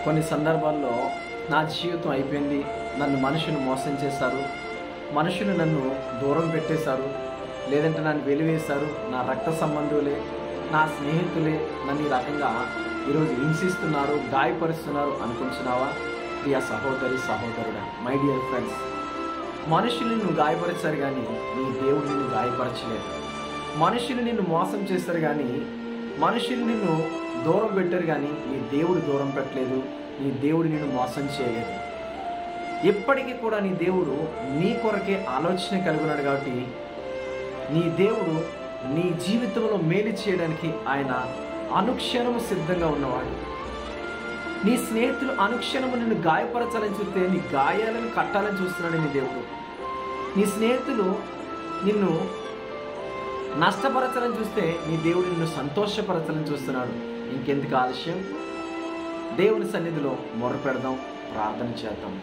కొన్ని సందర్భాల్లో నా జీవితం అయిపోయింది, నన్ను మనుషులు మోసం చేశారు, మనుషులు నన్ను దూరం పెట్టేశారు, లేదంటే నన్ను వెలివేశారు, నా రక్త సంబంధులే, నా స్నేహితులే నన్ను ఈ రకంగా ఈరోజు హింసిస్తున్నారు, గాయపరుస్తున్నారు అనుకుంటున్నావా? ప్రియ సహోదరి సహోదరుడా, మై డియర్ ఫ్రెండ్స్, మనుషులు నిన్ను గాయపరిచారు కానీ నీ దేవుడు నిన్ను గాయపరచలేదు. మనుషులు నిన్ను మోసం చేస్తారు కానీ, మనుషులు నిన్ను దూరం పెట్టారు కానీ నీ దేవుడు దూరం పెట్టలేదు, నీ దేవుడు నిన్ను మోసం చేయలేదు. ఎప్పటికీ కూడా నీ దేవుడు నీ కొరకే ఆలోచన కలిగి ఉన్నాడు. కాబట్టి నీ దేవుడు నీ జీవితంలో మేలు చేయడానికి ఆయన అనుక్షణము సిద్ధంగా ఉన్నవాడు. నీ స్నేహితులు అనుక్షణము నిన్ను గాయపరచాలని చూస్తే నీ గాయాలను కట్టాలని చూస్తున్నాడు నీ దేవుడు. నీ స్నేహితులు నిన్ను నష్టపరచాలని చూస్తే నీ దేవుడు నిన్ను సంతోషపరచాలని చూస్తున్నాడు. ఇంకెందుకు ఆలస్యం? దేవుని సన్నిధిలో మొరపెడదాం, ప్రార్థన చేద్దాం.